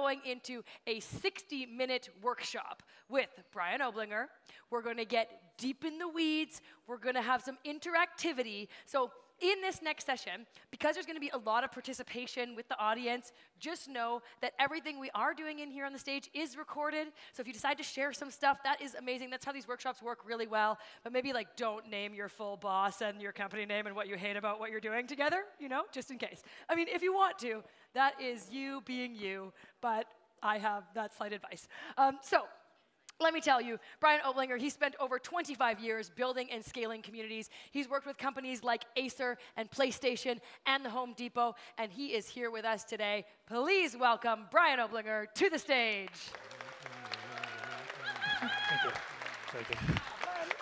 going into a 60-minute workshop with Brian Oblinger. We're going to get deep in the weeds. We're going to have some interactivity. So in this next session, because there's going to be a lot of participation with the audience, just know that everything we are doing in here on the stage is recorded. So if you decide to share some stuff, that is amazing. That's how these workshops work really well. But maybe like don't name your full boss and your company name and what you hate about what you're doing together, you know, just in case. I mean, if you want to, that is you being you, but I have that slight advice. So let me tell you, Brian Oblinger, he spent over 25 years building and scaling communities. He's worked with companies like Acer and PlayStation and the Home Depot, and he is here with us today. Please welcome Brian Oblinger to the stage. Thank you. Thank you.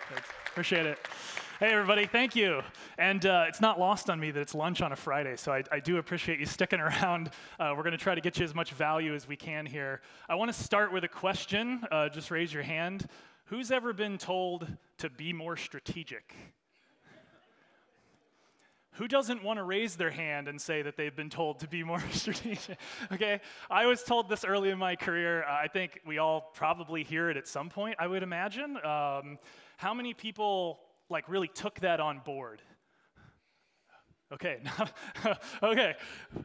Thanks. Appreciate it. Hey, everybody, thank you. And it's not lost on me that it's lunch on a Friday, so I do appreciate you sticking around. We're going to try to get you as much value as we can here. I want to start with a question. Just raise your hand. Who's ever been told to be more strategic? Who doesn't want to raise their hand and say that they've been told to be more strategic? Okay, I was told this early in my career. I think we all probably hear it at some point, I would imagine. How many people like really took that on board? Okay, okay,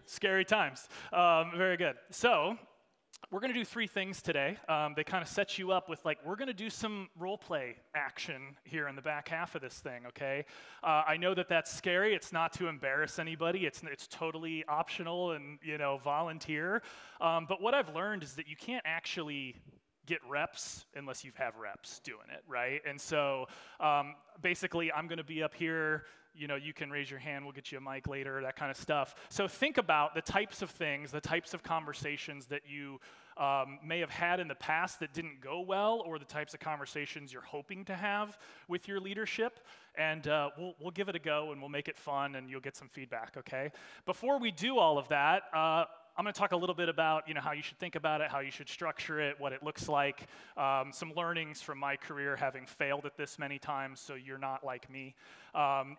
scary times. Very good. So we're going to do 3 things today. They kind of set you up with like, we're going to do some role play action here in the back half of this thing, okay? I know that that's scary. It's not to embarrass anybody. It's totally optional and, you know, volunteer. But what I've learned is that you can't actually get reps unless you have reps doing it, right? And so basically, I'm going to be up here. You know, you can raise your hand. We'll get you a mic later, that kind of stuff. So think about the types of things, the types of conversations that you may have had in the past that didn't go well, or the types of conversations you're hoping to have with your leadership. And we'll give it a go, and we'll make it fun, and you'll get some feedback, okay? Before we do all of that, I'm going to talk a little bit about, you know, how you should think about it, how you should structure it, what it looks like, some learnings from my career having failed at this many times, so you're not like me,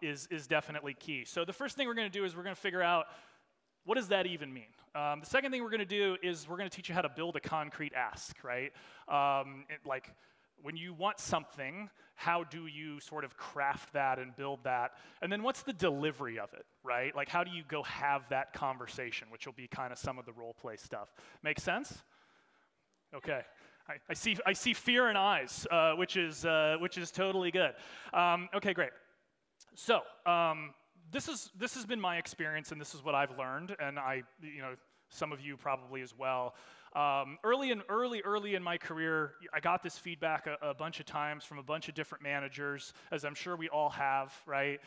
is definitely key. So the first thing we're going to do is we're going to figure out, what does that even mean? The second thing we're going to do is we're going to teach you how to build a concrete ask, right? Like, when you want something, how do you sort of craft that and build that? And then what's the delivery of it, right? Like, how do you go have that conversation, which will be kind of some of the role play stuff. Make sense? Okay. I see fear in eyes, which is totally good. Okay, great. So this has been my experience, and this is what I've learned, and some of you probably as well. Early in my career, I got this feedback a bunch of times from a bunch of different managers, as I'm sure we all have, right?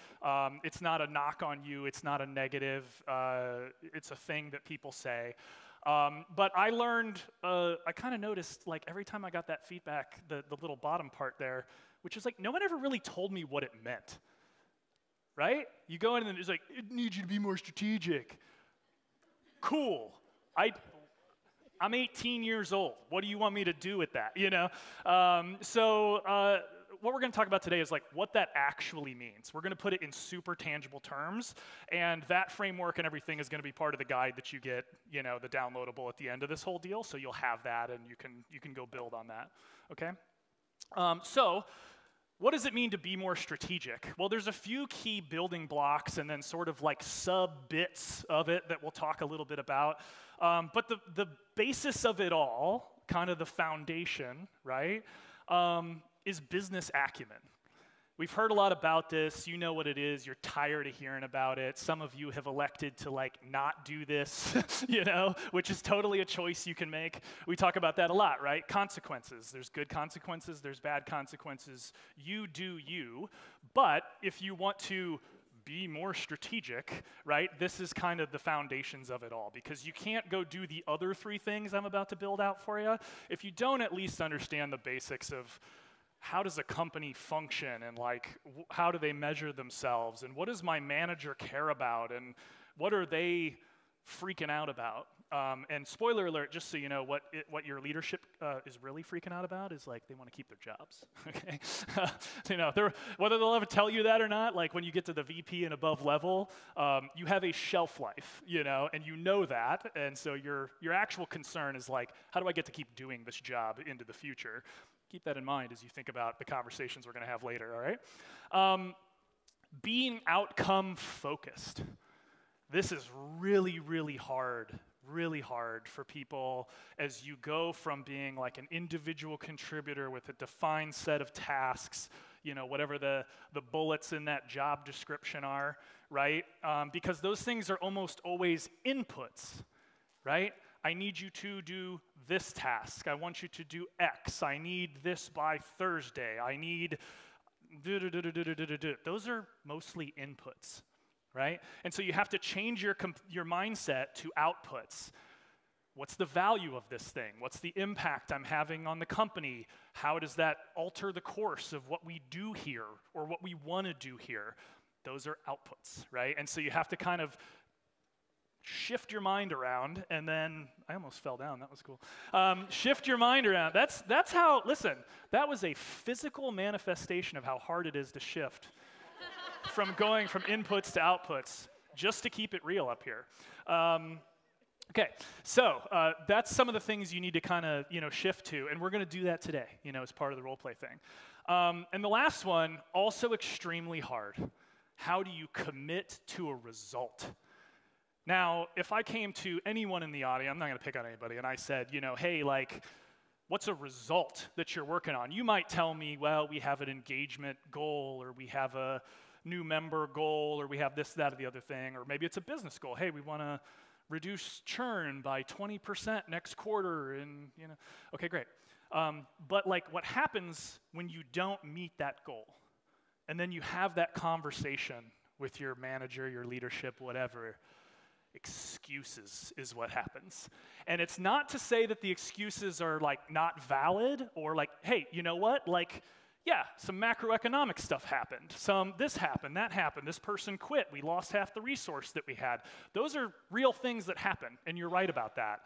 It's not a knock on you. It's not a negative. It's a thing that people say. But I learned, I kind of noticed, like, every time I got that feedback, the little bottom part there, which is like, no one ever really told me what it meant, right? You go in and it's like, it needs you to be more strategic. Cool. I'm 18 years old. What do you want me to do with that, you know? What we're going to talk about today is like what that actually means. We're going to put it in super tangible terms, and that framework and everything is going to be part of the guide that you get, you know, the downloadable at the end of this whole deal, so you'll have that and you can go build on that, okay? So what does it mean to be more strategic? Well, there's a few key building blocks and then sort of like sub-bits of it that we'll talk a little bit about. But the basis of it all, kind of the foundation, right, is business acumen. We've heard a lot about this. You know what it is. You're tired of hearing about it. Some of you have elected to like not do this, you know, which is totally a choice you can make. We talk about that a lot, right? Consequences. There's good consequences. There's bad consequences. You do you. But if you want to be more strategic, right, this is kind of the foundations of it all, because you can't go do the other 3 things I'm about to build out for you if you don't at least understand the basics of how does a company function, and like how do they measure themselves, and what does my manager care about, and what are they freaking out about, And spoiler alert, just so you know, what your leadership is really freaking out about is like they want to keep their jobs. Okay, so, whether they'll ever tell you that or not, like when you get to the VP and above level, you have a shelf life, and you know that, and so your actual concern is like, how do I get to keep doing this job into the future? Keep that in mind as you think about the conversations we're going to have later. All right, being outcome focused. This is really, really hard for people as you go from being like an individual contributor with a defined set of tasks, whatever the bullets in that job description are, right? Because those things are almost always inputs, right? I need you to do this task. I want you to do X. I need this by Thursday. I need Those are mostly inputs. Right? And so you have to change your mindset to outputs. What's the value of this thing? What's the impact I'm having on the company? How does that alter the course of what we do here or what we want to do here? Those are outputs, right? And so you have to kind of shift your mind around, and then, I almost fell down, that was cool. Shift your mind around. That's how, listen, that was a physical manifestation of how hard it is to shift from going from inputs to outputs, just to keep it real up here. Okay, so that's some of the things you need to kind of shift to, and we're going to do that today, as part of the role play thing. And the last one, also extremely hard. How do you commit to a result? Now, if I came to anyone in the audience, I'm not going to pick on anybody, and I said, hey, like, what's a result that you're working on? You might tell me, well, we have an engagement goal, or we have a new member goal, or we have this, that, or the other thing, or maybe it's a business goal. Hey, we want to reduce churn by 20% next quarter, and okay, great. But like, what happens when you don't meet that goal? And then you have that conversation with your manager, your leadership, whatever. Excuses is what happens. And it's not to say that the excuses are like not valid, or like, hey, you know what? Like, yeah, some macroeconomic stuff happened. This happened, that happened, this person quit, we lost half the resource that we had. Those are real things that happen, and you're right about that.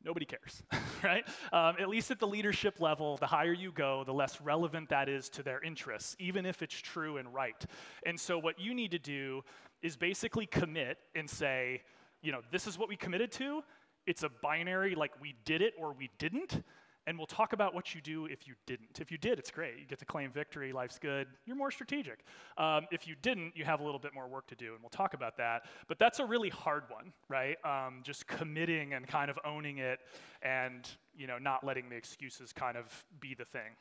Nobody cares, right? At least at the leadership level, the higher you go, the less relevant that is to their interests, even if it's true and right. And so what you need to do is basically commit and say, this is what we committed to. It's a binary, like we did it or we didn't. And we'll talk about what you do if you didn't. If you did, it's great. You get to claim victory, life's good. You're more strategic. If you didn't, you have a little bit more work to do, and we'll talk about that. But that's a really hard one, right? Just committing and kind of owning it, and not letting the excuses kind of be the thing.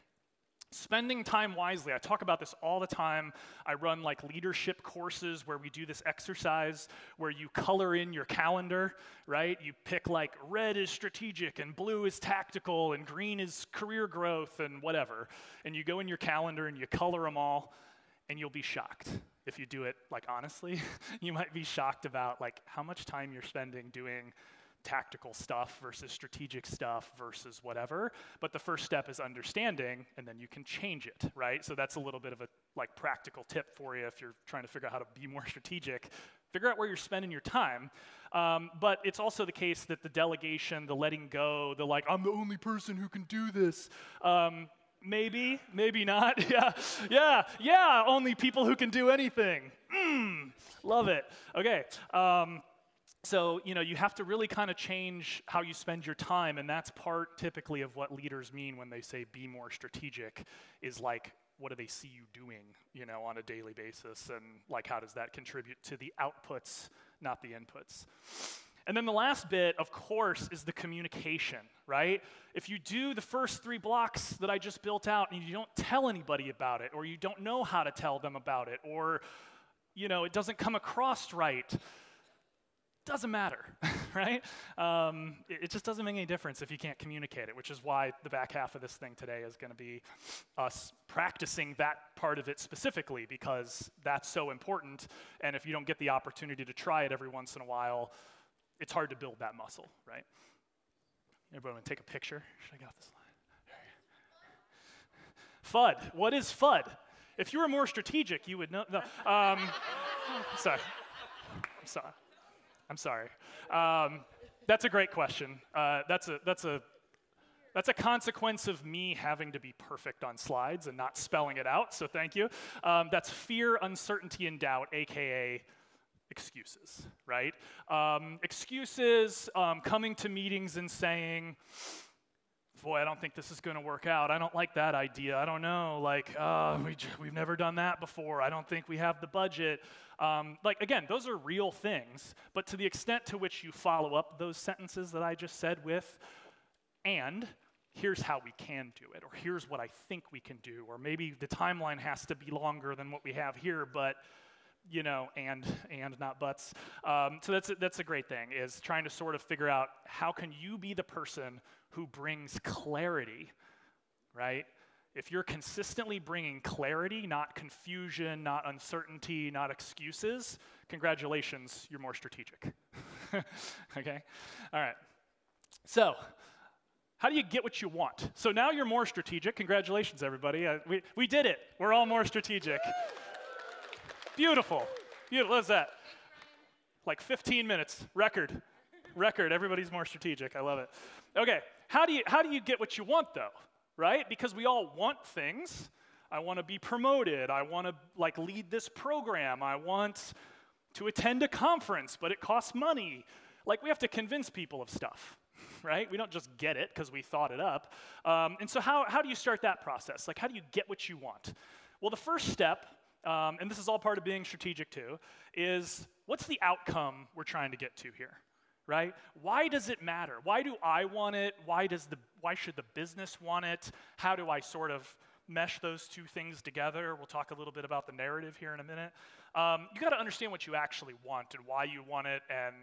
Spending time wisely. I talk about this all the time. I run like leadership courses where we do this exercise where you color in your calendar, right? You pick like red is strategic and blue is tactical and green is career growth and whatever. And you go in your calendar and you color them all, and you'll be shocked. If you do it like honestly, you might be shocked about like how much time you're spending doing tactical stuff versus strategic stuff versus whatever. But the first step is understanding, and then you can change it, right? So that's a little bit of a like practical tip for you if you're trying to figure out how to be more strategic. Figure out where you're spending your time. But it's also the case that the delegation, the letting go, the like, I'm the only person who can do this. Maybe, maybe not. Yeah, only people who can do anything. Love it. Okay. So, you have to really kind of change how you spend your time, and that's part typically of what leaders mean when they say be more strategic, is like, what do they see you doing, on a daily basis, and like, how does that contribute to the outputs, not the inputs? And then the last bit, of course, is the communication, right? If you do the first 3 blocks that I just built out and you don't tell anybody about it, or you don't know how to tell them about it, or, it doesn't come across right, doesn't matter, right? It just doesn't make any difference if you can't communicate it, which is why the back half of this thing today is going to be us practicing that part of it specifically, because that's so important, and if you don't get the opportunity to try it every once in a while, it's hard to build that muscle, right? Everybody want to take a picture? Should I get off the slide? FUD. What is FUD? If you were more strategic, you would know. No. Sorry. I'm sorry. That's a great question. That's a consequence of me having to be perfect on slides and not spelling it out, so thank you. That's fear, uncertainty, and doubt, AKA excuses, right? Excuses, coming to meetings and saying, boy, I don't think this is going to work out. I don't like that idea. I don't know. Like, we've never done that before. I don't think we have the budget. Again, those are real things. But to the extent to which you follow up those sentences that I just said with, and here's how we can do it, or here's what I think we can do, or maybe the timeline has to be longer than what we have here, but and not buts. So that's a great thing, is trying to sort of figure out how can you be the person who brings clarity, right? If you're consistently bringing clarity, not confusion, not uncertainty, not excuses, congratulations, you're more strategic. Okay? All right. So, how do you get what you want? So now you're more strategic. Congratulations, everybody. We did it. We're all more strategic. Beautiful. Beautiful. What's that? Like 15 minutes. Record. Everybody's more strategic. I love it. Okay. How do you get what you want, though? Right? Because we all want things. I want to be promoted. I want to lead this program. I want to attend a conference, but it costs money. We have to convince people of stuff, right? We don't just get it because we thought it up. And so how do you start that process? How do you get what you want? Well, the first step, and this is all part of being strategic too, is what's the outcome we're trying to get to here, right? Why does it matter? Why do I want it? Why should the business want it? How do I sort of mesh those two things together? We'll talk a little bit about the narrative here in a minute. You got to understand what you actually want and why you want it, and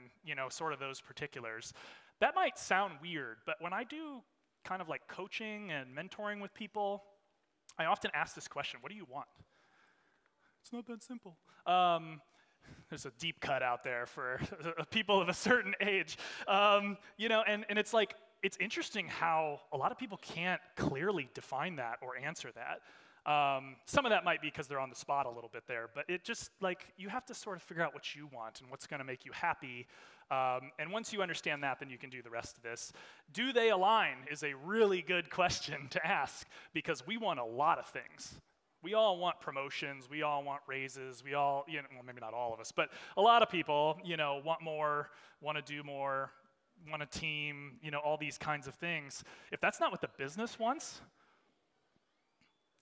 sort of those particulars. That might sound weird, but when I do kind of coaching and mentoring with people, I often ask this question: what do you want? It's not that simple. There's a deep cut out there for people of a certain age. And it's it's interesting how a lot of people can't clearly define that or answer that. Some of that might be because they're on the spot a little bit there, but it just, you have to sort of figure out what you want and what's going to make you happy. And once you understand that, then you can do the rest of this. Do they align is a really good question to ask, because we want a lot of things. We all want promotions, we all want raises, we all, well, maybe not all of us, but a lot of people, want more, want to do more, want a team, all these kinds of things. If that's not what the business wants,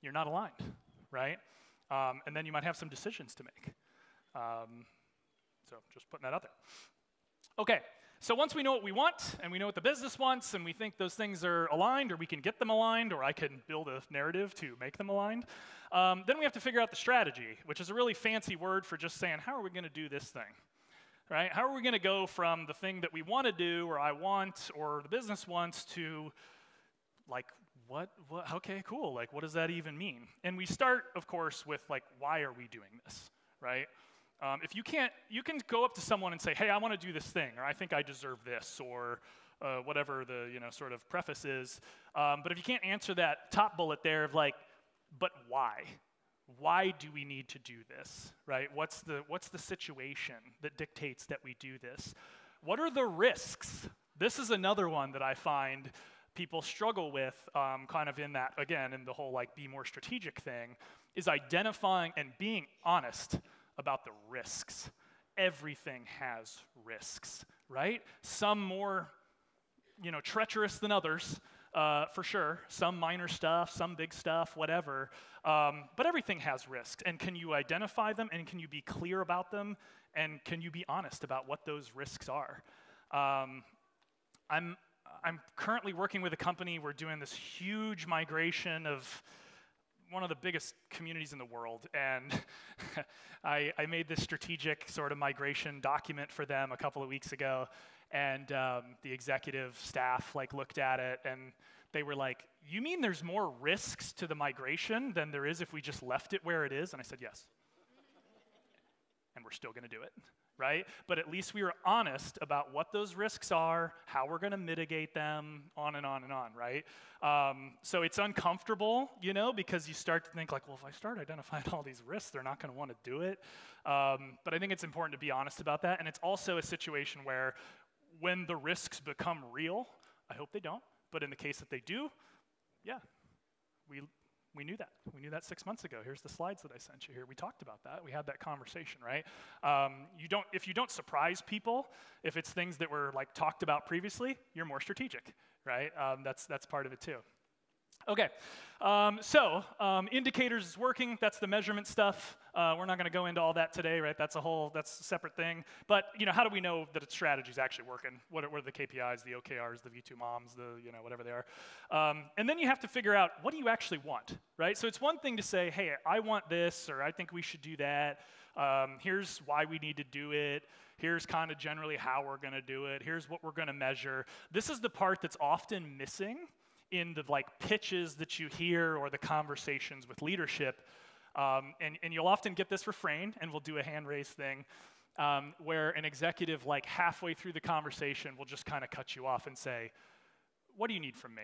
you're not aligned, right? And then you might have some decisions to make. So just putting that out there. Okay, so once we know what we want, and we know what the business wants, and we think those things are aligned, or we can get them aligned, or I can build a narrative to make them aligned, then we have to figure out the strategy, which is a really fancy word for just saying, how are we going to do this thing, right? How are we going to go from the thing that we want to do, or I want, or the business wants, to what, okay, cool, what does that even mean? And we start, of course, with why are we doing this, right? If you can go up to someone and say, hey, I want to do this thing, or I think I deserve this, or whatever the sort of preface is. But if you can't answer that top bullet there of but why? Why do we need to do this, right? What's the situation that dictates that we do this? What are the risks? This is another one that I find people struggle with, kind of in that, again, in the whole be more strategic thing, is identifying and being honest about the risks. Everything has risks, right? Some more, treacherous than others, for sure. Some minor stuff, some big stuff, whatever. But everything has risks. And can you identify them, and can you be clear about them, and can you be honest about what those risks are? I'm currently working with a company. We're doing this huge migration of one of the biggest communities in the world, and I made this strategic sort of migration document for them a couple of weeks ago, and the executive staff looked at it, and they were like, you mean there's more risks to the migration than there is if we just left it where it is? And I said, yes. And we're still going to do it, right? But at least we were honest about what those risks are, how we're going to mitigate them, on and on and on, right? So it's uncomfortable, because you start to think well, if I start identifying all these risks, they're not going to want to do it. But I think it's important to be honest about that. And it's also a situation where when the risks become real, I hope they don't, but in the case that they do, yeah, we knew that. We knew that 6 months ago. Here's the slides that I sent you here. We talked about that. We had that conversation, right? If you don't surprise people, if it's things that were like talked about previously, you're more strategic, right? That's part of it too. Okay, indicators is working. That's the measurement stuff. We're not going to go into all that today, right? That's a separate thing. But how do we know that its strategy is actually working? What are the KPIs, the OKRs, the V2 moms, whatever they are? And then you have to figure out, what do you actually want, right? So it's one thing to say, hey, I want this, or I think we should do that. Here's why we need to do it. Here's kind of generally how we're going to do it. Here's what we're going to measure. This is the part that's often missing in the pitches that you hear or the conversations with leadership. And you'll often get this refrain, and we'll do a hand raise thing, where an executive halfway through the conversation will just kind of cut you off and say, what do you need from me?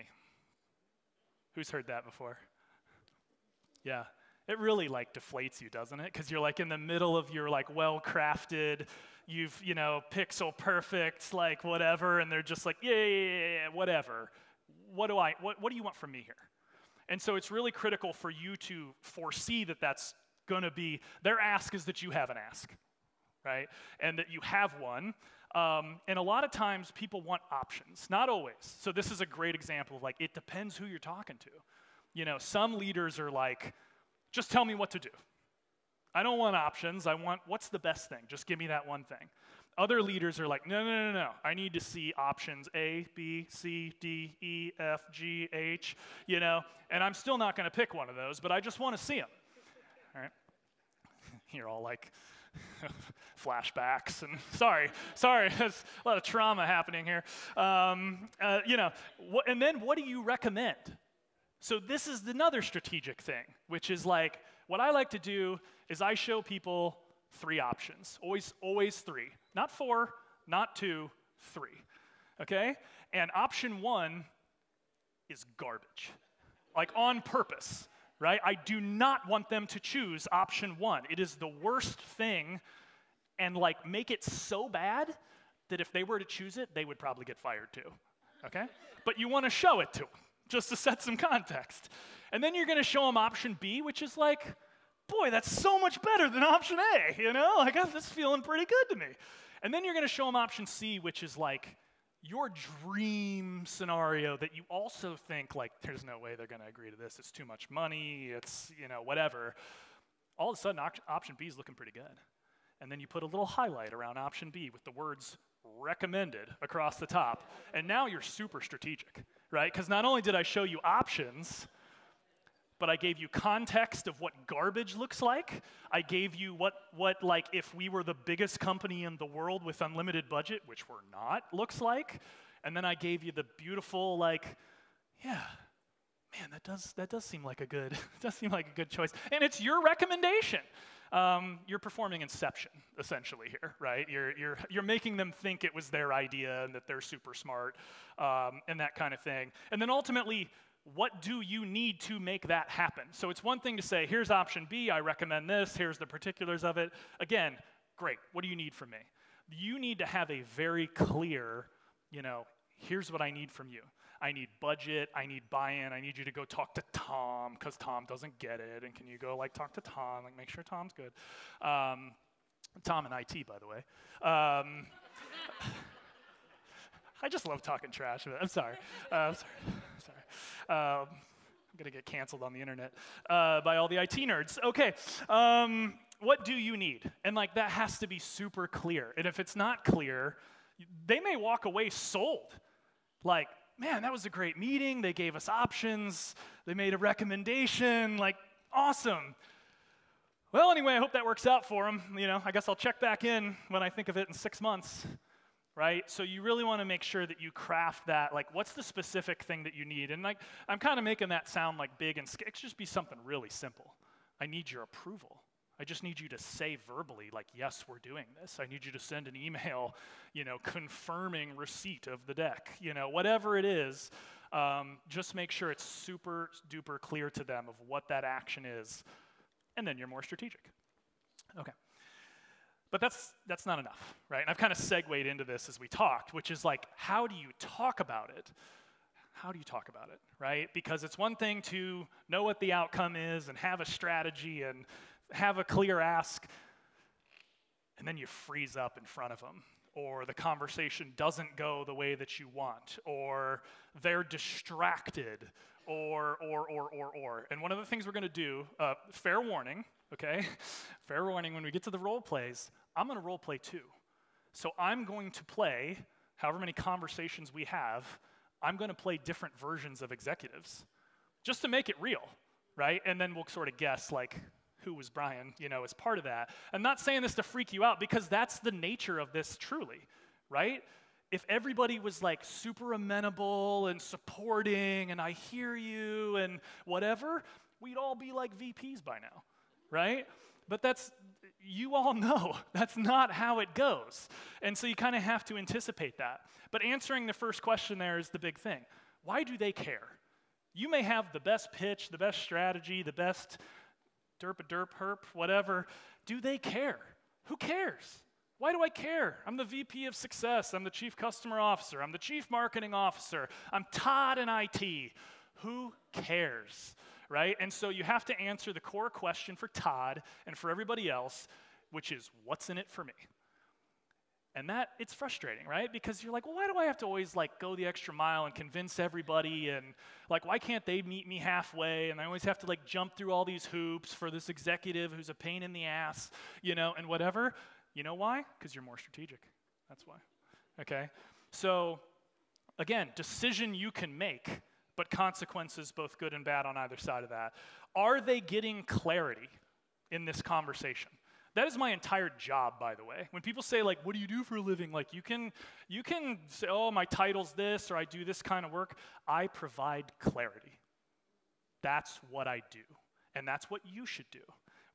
Who's heard that before? Yeah, it really deflates you, doesn't it? Because you're in the middle of your well-crafted, you've pixel perfect, whatever, and they're just yeah, whatever. What do you want from me here? And so it's really critical for you to foresee that that's going to be, their ask is that you have an ask, right? And that you have one. And a lot of times people want options, not always. So this is a great example of it depends who you're talking to. Some leaders are just tell me what to do. I don't want options. I want, what's the best thing? Just give me that one thing. Other leaders are no. I need to see options A, B, C, D, E, F, G, H, and I'm still not going to pick one of those, but I just want to see them. All right? You're all flashbacks, and sorry, there's a lot of trauma happening here. And then what do you recommend? So this is another strategic thing, which is what I like to do is I show people 3 options, always 3. Not 4, not 2, 3, okay? And option 1 is garbage, on purpose, right? I do not want them to choose option 1. It is the worst thing, and make it so bad that if they were to choose it, they would probably get fired too, okay? But you want to show it to them, just to set some context. And then you're going to show them option B, which is boy, that's so much better than option A, I got this feeling pretty good to me. And then you're going to show them option C, which is your dream scenario that you also think there's no way they're going to agree to this. It's too much money. It's, whatever. All of a sudden, option B is looking pretty good. And then you put a little highlight around option B with the words recommended across the top. And now you're super strategic, right? Because not only did I show you options, but I gave you context of what garbage looks like. I gave you what if we were the biggest company in the world with unlimited budget, which we're not, looks like. And then I gave you the beautiful yeah, man, that does seem like a good choice. And it's your recommendation. You're performing inception essentially here, right? You're making them think it was their idea and that they're super smart and that kind of thing. And then ultimately, what do you need to make that happen? So it's one thing to say, here's option B, I recommend this, here's the particulars of it. Again, great, what do you need from me? You need to have a very clear, here's what I need from you. I need budget, I need buy-in, I need you to go talk to Tom, because Tom doesn't get it, and can you go talk to Tom, make sure Tom's good. Tom in IT, by the way. I just love talking trash. I'm sorry. I'm going to get canceled on the internet by all the IT nerds. Okay, what do you need? And that has to be super clear. And if it's not clear, they may walk away sold. Man, that was a great meeting. They gave us options. They made a recommendation. Awesome. Well, anyway, I hope that works out for them. I guess I'll check back in when I think of it in 6 months. Right? So you really want to make sure that you craft that, what's the specific thing that you need? And I'm kind of making that sound big and it should just be something really simple. I need your approval. I just need you to say verbally, yes, we're doing this. I need you to send an email, confirming receipt of the deck. Whatever it is, just make sure it's super duper clear to them of what that action is. And then you're more strategic. Okay. But that's not enough, right? And I've kind of segued into this as we talked, which is like, how do you talk about it? How do you talk about it, right? Because it's one thing to know what the outcome is and have a strategy and have a clear ask, and then you freeze up in front of them, or the conversation doesn't go the way that you want, or they're distracted, or. And one of the things we're going to do, fair warning, okay? Fair warning, when we get to the role plays, I'm going to role play too. So I'm going to play however many conversations we have. I'm going to play different versions of executives just to make it real, right? And then we'll sort of guess, like, who was Brian, as part of that. I'm not saying this to freak you out, because that's the nature of this truly, right? If everybody was, like, super amenable and supporting and I hear you and whatever, we'd all be like VPs by now, right? But you all know that's not how it goes. And so you kind of have to anticipate that. But answering the first question there is the big thing. Why do they care? You may have the best pitch, the best strategy, the best derp herp, whatever. Do they care? Who cares? Why do I care? I'm the VP of success. I'm the chief customer officer. I'm the chief marketing officer. I'm Todd in IT. Who cares? Right? And so you have to answer the core question for Todd and for everybody else, which is, what's in it for me? And that, it's frustrating, right? Because you're like, well, why do I have to always, like, go the extra mile and convince everybody? And, like, why can't they meet me halfway? And I always have to, like, jump through all these hoops for this executive who's a pain in the ass, and whatever. You know why? Because you're more strategic. That's why. Okay? So, again, decision you can make, but consequences both good and bad on either side of that. Are they getting clarity in this conversation? That is my entire job, by the way. When people say, like, what do you do for a living? Like, you can say, oh, my title's this, or I do this kind of work. I provide clarity. That's what I do. And that's what you should do.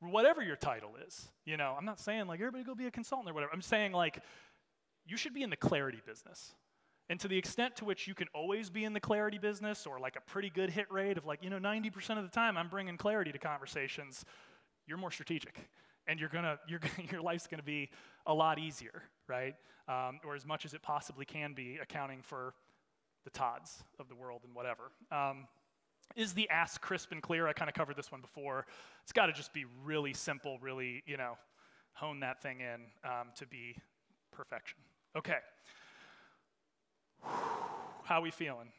Whatever your title is. I'm not saying, like, everybody go be a consultant or whatever. I'm saying, like, you should be in the clarity business. And to the extent to which you can always be in the clarity business, or like a pretty good hit rate of, like, 90% of the time I'm bringing clarity to conversations, you're more strategic. And your life's gonna be a lot easier, right? Or as much as it possibly can be, accounting for the Todds of the world and whatever. Is the ask crisp and clear? I kind of covered this one before. It's got to just be really simple, really, hone that thing in to be perfection. Okay. How are we feeling?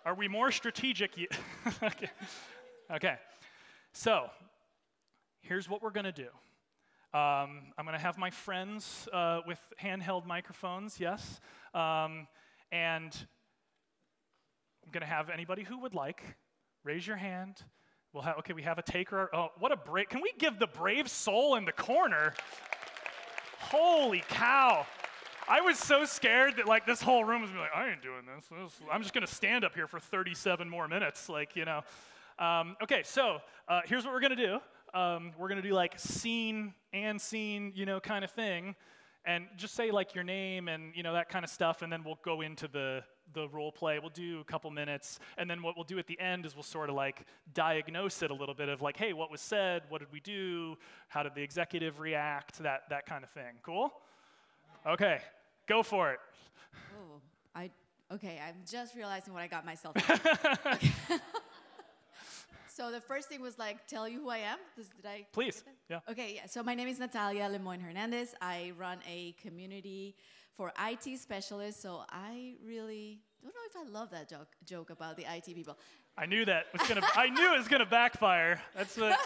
Are we more strategic? Okay. Okay. So, here's what we're going to do. I'm going to have my friends with handheld microphones, yes. And I'm going to have anybody who would like, raise your hand. We have a taker. Oh, what a brave, can we give the brave soul in the corner? Holy cow. I was so scared that, like, this whole room was like, I ain't doing this. I'm just going to stand up here for 37 more minutes, Okay, so here's what we're going to do. We're going to do, like, scene, kind of thing, and just say, like, your name and, that kind of stuff, and then we'll go into the role play. We'll do a couple minutes, and then what we'll do at the end is we'll sort of, like, diagnose it a little bit of, like, hey, what was said? What did we do? How did the executive react? That kind of thing. Cool? Okay, go for it. Oh, okay, I'm just realizing what I got myself into. Okay. So the first thing was, like, tell you who I am. Did I? Please. Yeah. Okay. Yeah. So my name is Natalia Lemoyne Hernandez. I run a community for IT specialists. So I really don't know if I love that joke about the IT people. I knew that was gonna. I knew it was gonna backfire. That's what.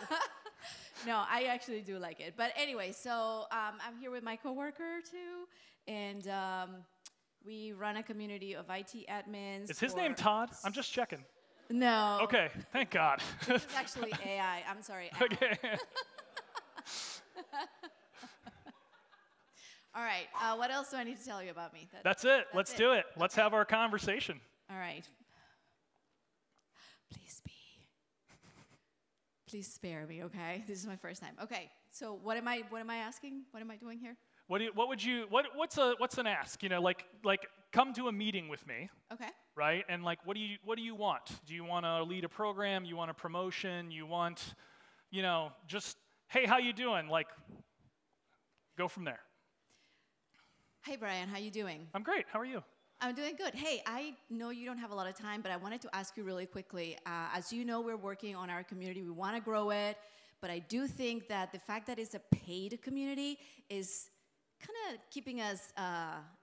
No, I actually do like it. But anyway, so I'm here with my coworker too, and we run a community of IT admins. Is his name Todd? I'm just checking. No. Okay, thank God. This is actually AI. I'm sorry. Okay. All right. What else do I need to tell you about me? That's it. Let's do it. Let's have our conversation. All right. Please spare me, okay? This is my first time. Okay. So what am I asking? What am I doing here? What's an ask? Like come to a meeting with me. Okay. Right? And, like, what do you want? Do you want to lead a program? You want a promotion? You want, just, hey, how you doing? Like, go from there. Hey, Brian, how you doing? I'm great. How are you? I'm doing good. Hey, I know you don't have a lot of time, but I wanted to ask you really quickly. As you know, we're working on our community. We want to grow it, but I do think that the fact that it's a paid community is kind of keeping us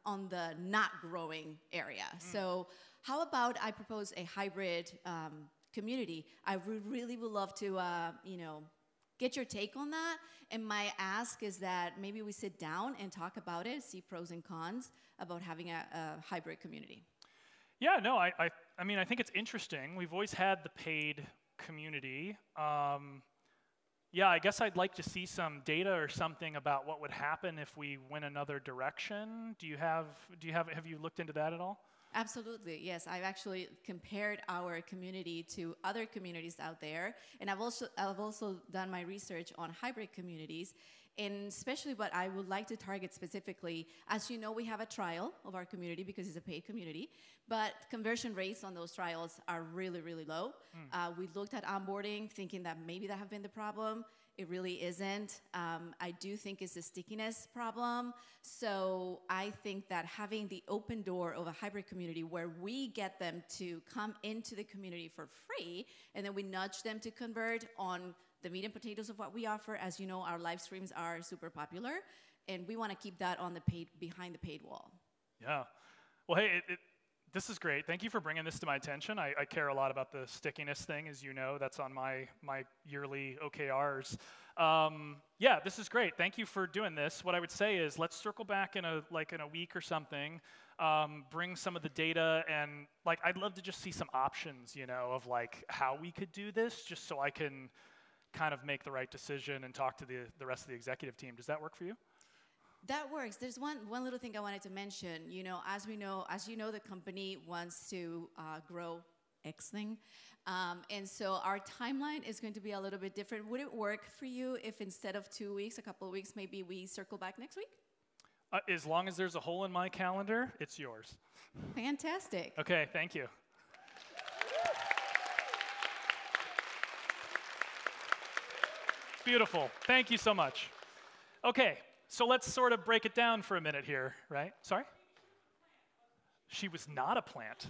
on the not growing area. So how about I propose a hybrid community? I really would love to, get your take on that. And my ask is that maybe we sit down and talk about it, see pros and cons about having a hybrid community. Yeah, no, I mean, I think it's interesting. We've always had the paid community. Yeah, I guess I'd like to see some data or something about what would happen if we went another direction. Have you looked into that at all? Absolutely, yes. I've actually compared our community to other communities out there, and I've also done my research on hybrid communities, and especially what I would like to target specifically. As you know, we have a trial of our community because it's a paid community, but conversion rates on those trials are really, really low. We looked at onboarding, thinking that maybe that have been the problem. It really isn't. I do think it's a stickiness problem. So I think that having the open door of a hybrid community where we get them to come into the community for free, and then we nudge them to convert on the meat and potatoes of what we offer. As you know, our live streams are super popular, and we want to keep that on the behind the paid wall. Yeah. Well, hey, this is great. Thank you for bringing this to my attention. I care a lot about the stickiness thing, as you know. That's on my yearly OKRs. Yeah, this is great. Thank you for doing this. What I would say is let's circle back in a week or something, bring some of the data, and I'd love to just see some options, of how we could do this, just so I can kind of make the right decision and talk to the rest of the executive team. Does that work for you? That works. There's one little thing I wanted to mention. As you know, the company wants to grow X thing, and so our timeline is going to be a little bit different. Would it work for you if instead of 2 weeks, a couple of weeks, maybe we circle back next week? As long as there's a hole in my calendar, it's yours. Fantastic. Okay, thank you. Beautiful. Thank you so much. Okay. So let's sort of break it down for a minute here, right? Sorry? She was not a plant.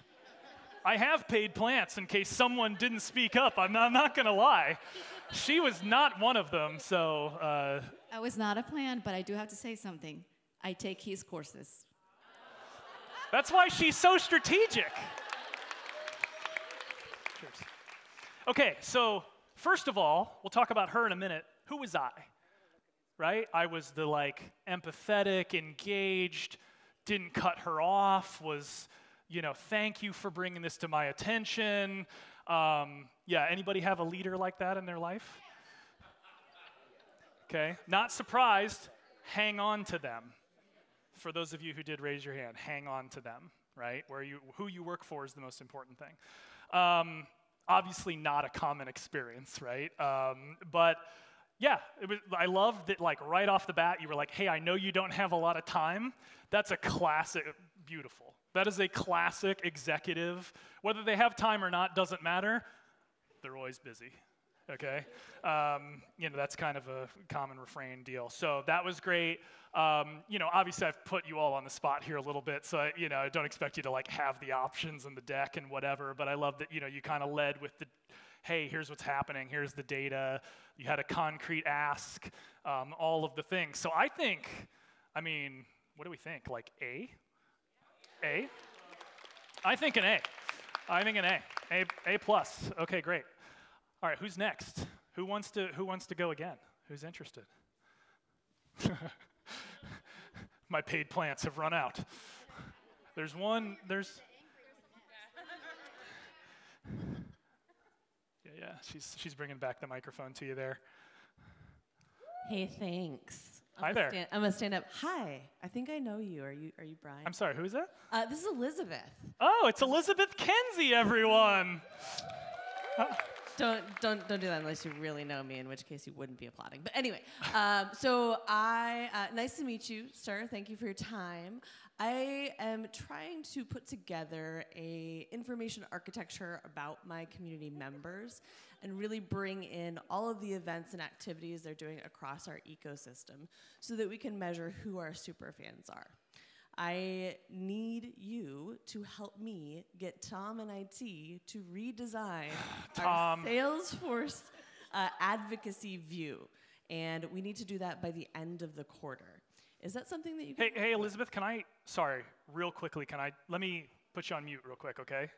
I have paid plants in case someone didn't speak up. I'm not going to lie. She was not one of them, so... I was not a plant, but I do have to say something. I take his courses. That's why she's so strategic. Cheers. Okay, so first of all, we'll talk about her in a minute. Who was I? Right? I was the empathetic, engaged, didn't cut her off, was, thank you for bringing this to my attention. Yeah, anybody have a leader like that in their life? Okay, not surprised, hang on to them. For those of you who did raise your hand, hang on to them, right? Who you work for is the most important thing. Obviously not a common experience, right? But yeah, I love that right off the bat, you were like, hey, I know you don't have a lot of time. That's a classic, beautiful. That is a classic executive. Whether they have time or not doesn't matter. They're always busy, okay? That's kind of a common refrain deal. So that was great. Obviously I've put you all on the spot here a little bit, so I don't expect you to have the options in the deck and whatever, but I love that, you kind of led with the, hey, here's what's happening, here's the data, you had a concrete ask, all of the things. So I think, what do we think, A? A? I think an A. I think an A. A plus. Okay, great. All right, who's next? Who wants to go again? Who's interested? My paid plants have run out. There's one, Yeah, she's bringing back the microphone to you there. Hey, thanks. Hi there. I'm gonna stand up. Hi, I think I know you. Are you Brian? I'm sorry, who is that? This is Elizabeth. Oh, it's Elizabeth Kenzie, everyone. Don't do that unless you really know me, in which case you wouldn't be applauding. But anyway, so nice to meet you, sir. Thank you for your time. I am trying to put together a information architecture about my community members. and really bring in all of the events and activities they're doing across our ecosystem so that we can measure who our superfans are. I need you to help me get Tom and IT to redesign our Salesforce advocacy view. And we need to do that by the end of the quarter. Is that something that you can... Hey, Elizabeth, sorry, real quickly, let me put you on mute real quick, okay?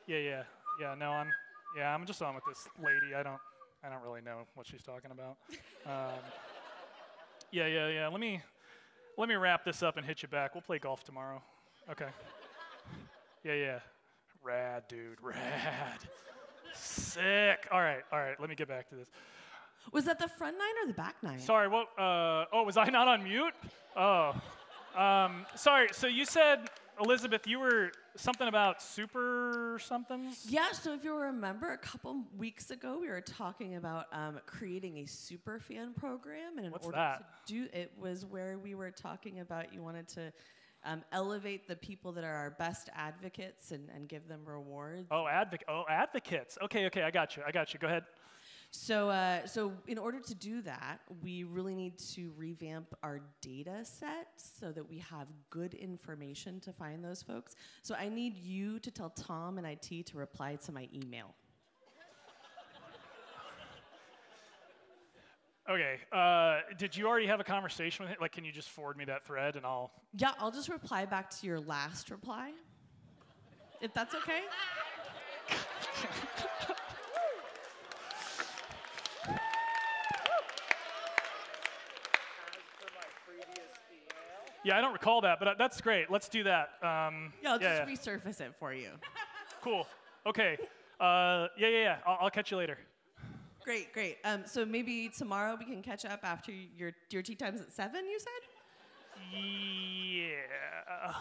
Yeah, no, I'm just on with this lady. I don't really know what she's talking about. Yeah. Let me wrap this up and hit you back. We'll play golf tomorrow. Okay. Yeah. Rad, dude, rad. Sick. All right, let me get back to this. Was that the front nine or the back nine? Sorry, what, was I not on mute? Oh. Sorry, so you said, Elizabeth, you were something about super somethings? Yeah, so if you remember, a couple weeks ago, we were talking about creating a super fan program. And in What's order that? to do it was where we were talking about you wanted to elevate the people that are our best advocates and give them rewards. Advocates. Okay, I got you. Go ahead. So in order to do that, we really need to revamp our data set so that we have good information to find those folks. So I need you to tell Tom and IT to reply to my email. Okay, did you already have a conversation with him? Like, can you just forward me that thread and I'll... Yeah, I'll just reply back to your last reply, if that's okay. Yeah, I don't recall that, but that's great. Let's do that. Yeah, I'll just resurface it for you. Cool. Okay. Yeah. I'll catch you later. Great. So maybe tomorrow we can catch up after your tea time's at 7, you said? Yeah.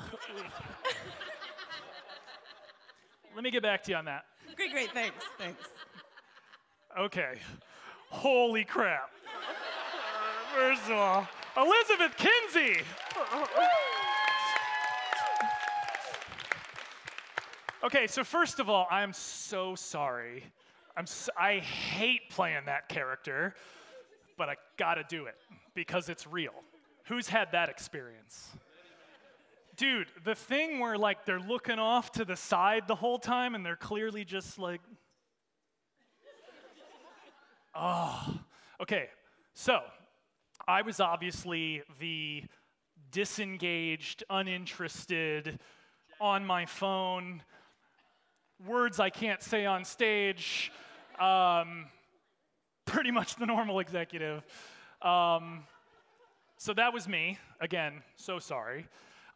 Let me get back to you on that. Great. Thanks. Okay. Holy crap. First of all, Elizabeth Kinsey. Okay, so first of all, I'm so sorry. I hate playing that character, but I gotta do it because it's real. Who's had that experience? Dude, the thing where like they're looking off to the side the whole time and they're clearly just like, oh. Okay, so I was obviously the disengaged, uninterested, on my phone, words I can't say on stage, pretty much the normal executive. So that was me. Again, so sorry.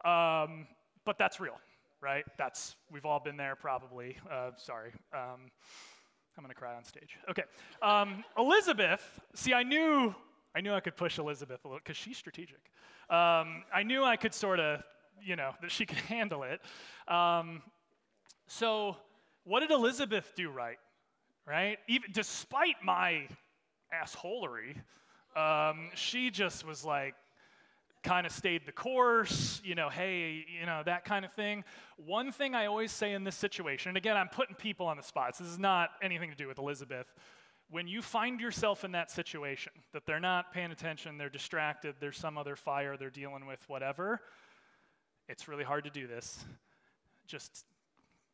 But that's real, right? We've all been there probably. Sorry. I'm gonna cry on stage. Okay. Elizabeth, see, I knew I could push Elizabeth a little, because she's strategic. I knew I could sort of, that she could handle it. So what did Elizabeth do right? Even despite my assholery, she just was like, kind of stayed the course, hey, that kind of thing. One thing I always say in this situation, and again, I'm putting people on the spot, so this is not anything to do with Elizabeth. When you find yourself in that situation, that they're not paying attention, they're distracted, there's some other fire they're dealing with, whatever, it's really hard to do this. Just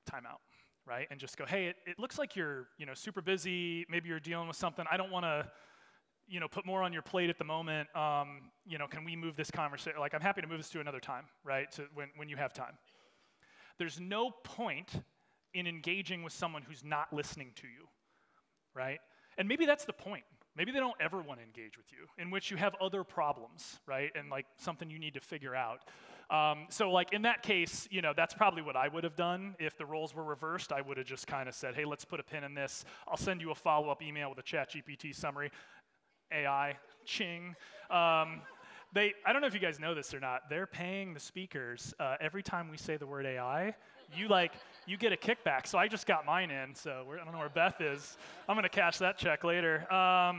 time out, right? And just go, hey, it looks like you're, super busy, maybe you're dealing with something, I don't want to, put more on your plate at the moment, can we move this conversation? Like, I'm happy to move this to another time, right? So when you have time. There's no point in engaging with someone who's not listening to you, right? And maybe that's the point. Maybe they don't ever want to engage with you, in which you have other problems, right? And like something you need to figure out. So like in that case, that's probably what I would have done. If the roles were reversed, I would have just kind of said, hey, let's put a pin in this. I'll send you a follow-up email with a ChatGPT summary. AI, ching. I don't know if you guys know this or not, they're paying the speakers every time we say the word AI, you get a kickback. So I just got mine in, so I don't know where Beth is. I'm gonna cash that check later. Oh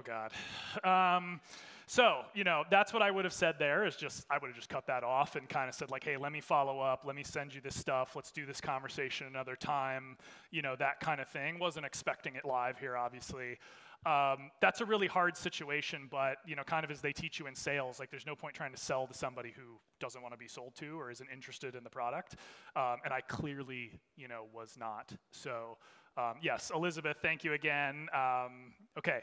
God. So, that's what I would have said there is I would have just cut that off and kind of said like, hey, let me follow up, let me send you this stuff, let's do this conversation another time, that kind of thing. Wasn't expecting it live here, obviously. That's a really hard situation, but, kind of as they teach you in sales, like there's no point trying to sell to somebody who doesn't want to be sold to or isn't interested in the product. And I clearly, was not. So, yes, Elizabeth, thank you again. Okay.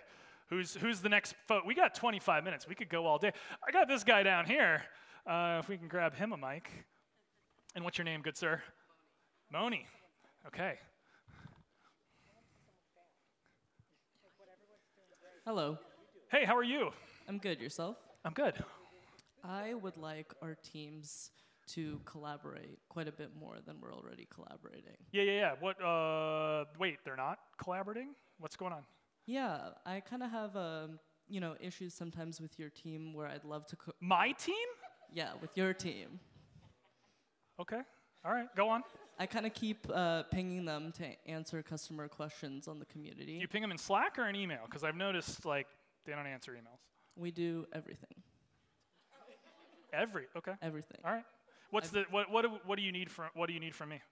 Who's the next We got 25 minutes. We could go all day. I got this guy down here. If we can grab him a mic. And what's your name, good sir? Moni. Okay. Hello. Hey, how are you? I'm good. Yourself? I'm good. I would like our teams to collaborate quite a bit more than we're already collaborating. Yeah. Wait, they're not collaborating? What's going on? Yeah, I kind of have, issues sometimes with your team where I'd love to... My team? Yeah, with your team. Okay. All right, go on. I kind of keep pinging them to answer customer questions on the community. Do you ping them in Slack or in email? Because I've noticed, they don't answer emails. We do everything. Okay. Everything. All right. What do you need from me?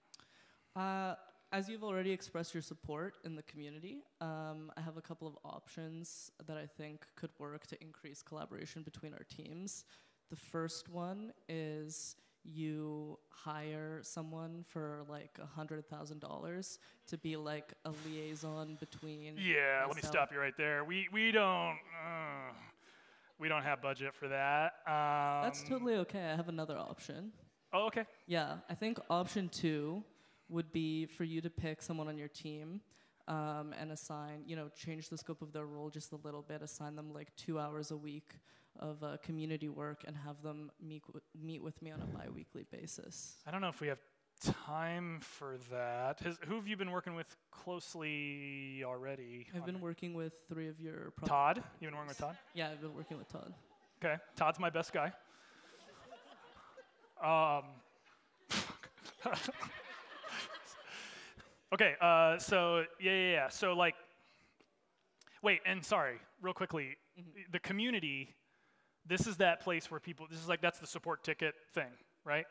As you've already expressed your support in the community, I have a couple of options that I think could work to increase collaboration between our teams. The first one is you hire someone for like $100,000 to be like a liaison between. Yeah, let me stop you right there. We don't have budget for that. That's totally okay. I have another option. Oh, okay. Yeah, I think option 2 would be for you to pick someone on your team and assign, change the scope of their role just a little bit, assign them like 2 hours a week of community work and have them meet with me on a bi-weekly basis. I don't know if we have time for that. Who have you been working with closely already? I've been working with 3 of your... Todd? You've been working with Todd? Yeah, I've been working with Todd. Okay, Todd's my best guy. Okay, so, yeah. So, wait, and sorry, real quickly, the community, this is that place where people, that's the support ticket thing, right?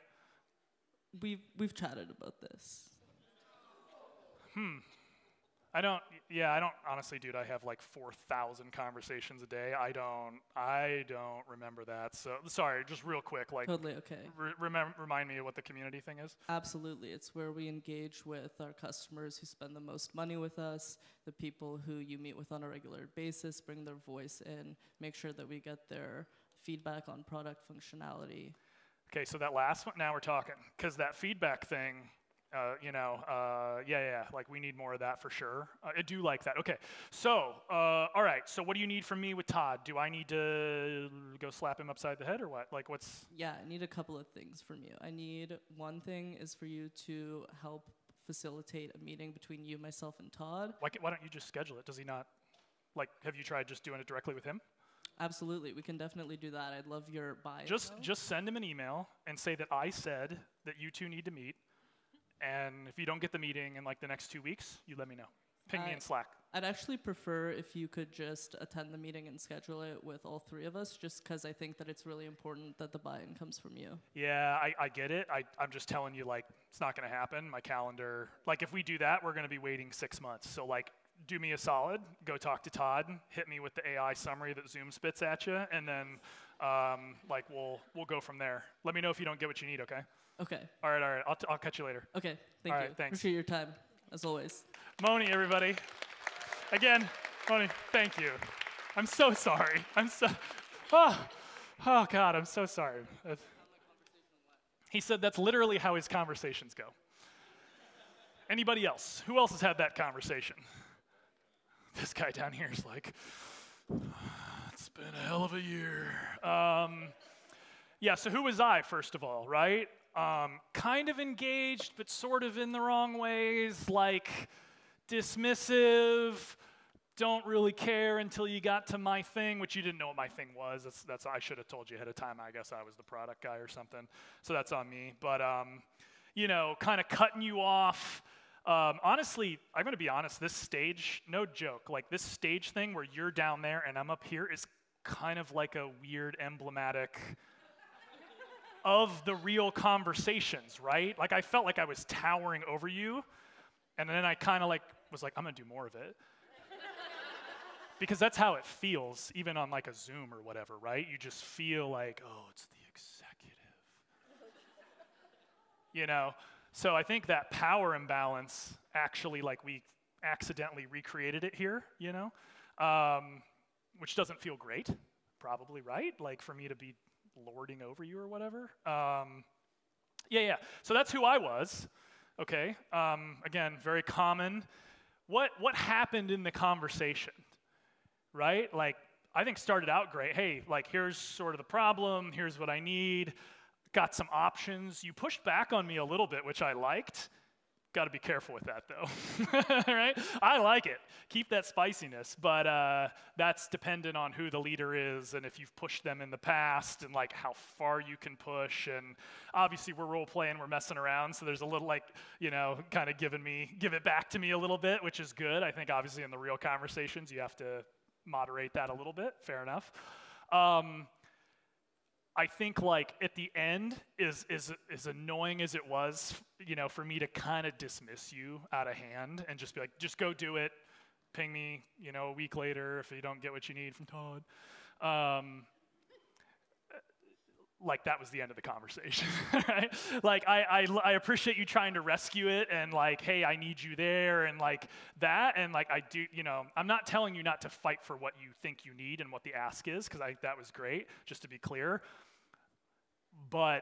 We've chatted about this. I don't, honestly, dude, I have 4,000 conversations a day. I don't remember that. So, sorry, just real quick, Totally okay. Remind me of what the community thing is? Absolutely. It's where we engage with our customers who spend the most money with us, the people who you meet with on a regular basis, bring their voice in, make sure that we get their feedback on product functionality. Okay, so that last one, now we're talking, because that feedback thing, we need more of that for sure. I do like that. Okay, so, all right, so what do you need from me with Todd? Do I need to go slap him upside the head or what? What's... Yeah, I need a couple of things from you. One thing is for you to help facilitate a meeting between you, myself, and Todd. Why don't you just schedule it? Does he not, have you tried just doing it directly with him? Absolutely, we can definitely do that. I'd love your bio. Just send him an email and say that I said that you two need to meet. And if you don't get the meeting in the next 2 weeks, you let me know. Ping me in Slack. I'd actually prefer if you could just attend the meeting and schedule it with all 3 of us, just because I think that it's really important that the buy-in comes from you. Yeah, I get it. I'm just telling you, it's not going to happen. My calendar, if we do that, we're going to be waiting 6 months. So, do me a solid. Go talk to Todd. Hit me with the AI summary that Zoom spits at you, and then, we'll go from there. Let me know if you don't get what you need, okay? Okay. All right. I'll catch you later. Okay. Thank you. All right, thanks. Appreciate your time, as always. Moni, everybody. Again, Moni, thank you. I'm so sorry. Oh God, I'm so sorry. He said that's literally how his conversations go. Anybody else? Who else has had that conversation? This guy down here is it's been a hell of a year. Yeah, so who was I, first of all, right? Kind of engaged, but sort of in the wrong ways, dismissive, don't really care until you got to my thing, which you didn't know what my thing was. That's I should have told you ahead of time. I guess I was the product guy or something, so that's on me. But, kind of cutting you off. Honestly, I'm going to be honest, this stage, no joke, this stage thing where you're down there and I'm up here is kind of like a weird emblematic of the real conversations, right? Like I felt like I was towering over you, and then I kind of like was like, I'm gonna do more of it. Because that's how it feels, even on like a Zoom or whatever, right? You just feel like, oh, it's the executive. You know? So I think that power imbalance, actually, like we accidentally recreated it here, you know? Which doesn't feel great, probably, right? Like for me to be lording over you or whatever. Yeah. So that's who I was, okay? Again, very common. What happened in the conversation, right? Like, I think started out great. Hey, like, here's sort of the problem. Here's what I need. Got some options. You pushed back on me a little bit, which I liked. Got to be careful with that, though, right? I like it. Keep that spiciness, but that's dependent on who the leader is and if you've pushed them in the past and like how far you can push. And obviously we're role playing, we're messing around, so there's a little like, you know, kind of give it back to me a little bit, which is good. I think obviously in the real conversations you have to moderate that a little bit. Fair enough. I think like at the end is as annoying as it was, you know, for me to kind of dismiss you out of hand and just be like, just go do it, ping me, you know, a week later if you don't get what you need from Todd. Like that was the end of the conversation, right? Like I appreciate you trying to rescue it and like, hey, I need you there and like that and like I do, you know, I'm not telling you not to fight for what you think you need and what the ask is because that was great, just to be clear. But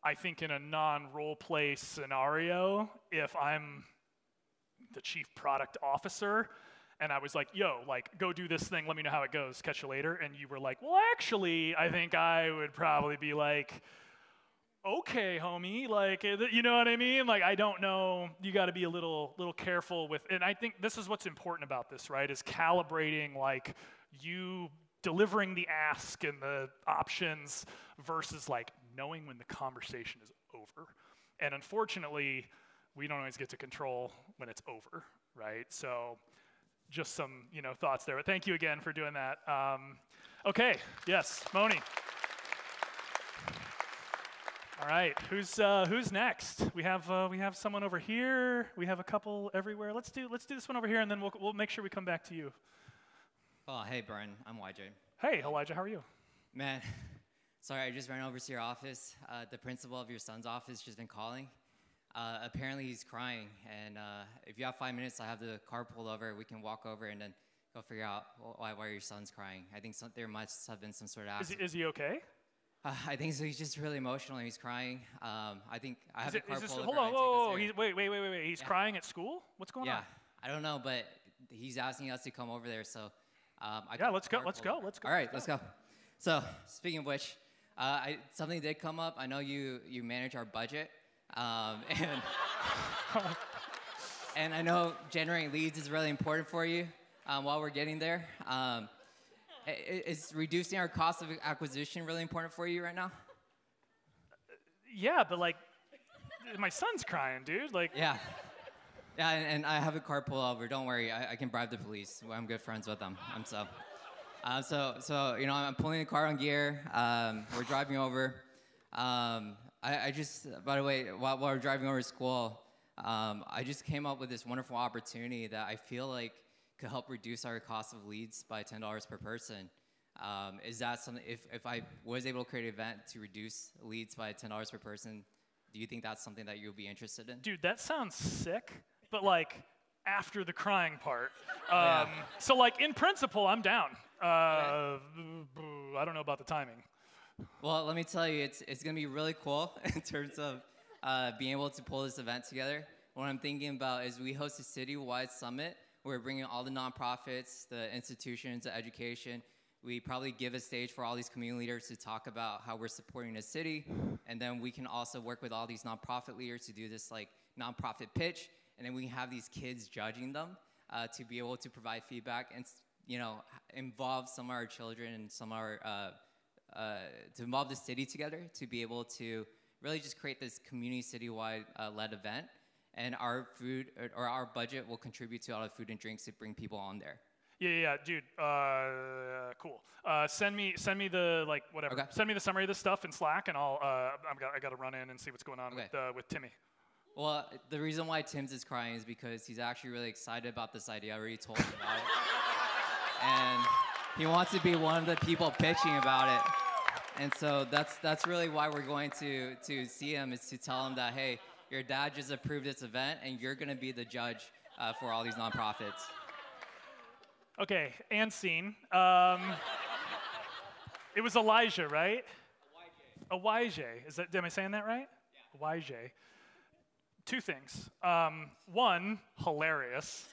I think in a non-role play scenario, if I'm the chief product officer and I was like, yo, like, go do this thing, let me know how it goes, catch you later, and you were like, well, actually, I think I would probably be like, okay, homie, like, you know what I mean? Like, I don't know, you gotta be a little careful with, and I think this is what's important about this, right, is calibrating, like, you delivering the ask and the options versus, like, knowing when the conversation is over. And unfortunately, we don't always get to control when it's over, right? So just some, you know, thoughts there. But thank you again for doing that. Okay, yes, Moni. All right, who's next? We have someone over here. We have a couple everywhere. Let's do this one over here, and then we'll make sure we come back to you. Oh, hey, Brian. I'm YJ. Hey, Elijah. How are you? Man, sorry, I just ran over to your office. The principal of your son's office just been calling. Apparently he's crying, and if you have 5 minutes, I have the car pulled over. We can walk over and then go figure out why your son's crying. I think there must have been some sort of accident. Is he okay? I think so. He's just really emotional. He's crying. I think I have the car pulled over. Hold on, whoa. Wait. He's crying at school? What's going on? Yeah, I don't know, but he's asking us to come over there, so let's go. All right, let's go. So, speaking of which, something did come up. I know you manage our budget, and and I know generating leads is really important for you while we're getting there. Is reducing our cost of acquisition really important for you right now? Yeah, but like, my son's crying, dude. Like. Yeah, and I have a car pull over. Don't worry, I can bribe the police. I'm good friends with them. So you know, I'm pulling the car on gear. We're driving over. I just, by the way, while we're driving over to school, I just came up with this wonderful opportunity that I feel like could help reduce our cost of leads by $10 per person. Is that something, if I was able to create an event to reduce leads by $10 per person, do you think that's something that you'll be interested in? Dude, that sounds sick, but like after the crying part. Yeah. So like in principle, I'm down. I don't know about the timing. Well, let me tell you, it's gonna be really cool in terms of being able to pull this event together. What I'm thinking about is we host a citywide summit. We're bringing all the nonprofits, the institutions, the education. We probably give a stage for all these community leaders to talk about how we're supporting the city. And then we can also work with all these nonprofit leaders to do this like nonprofit pitch. And then we have these kids judging them to be able to provide feedback and, you know, involve some of our children and some of our, to involve the city together to be able to really just create this community citywide led event. And our food or our budget will contribute to all the food and drinks to bring people on there. Yeah, dude. Cool. Send me the like whatever. Okay. Send me the summary of this stuff in Slack, and I got to run in and see what's going on with Timmy. Well, the reason why Tim's is crying is because he's actually really excited about this idea. I already told him about it, and he wants to be one of the people pitching about it. And so that's really why we're going to see him, is to tell him that, hey, your dad just approved this event, and you're going to be the judge for all these nonprofits. Okay, and scene. It was Elijah, right? Elijah. Am I saying that right? Yeah. Elijah. Two things. One, hilarious.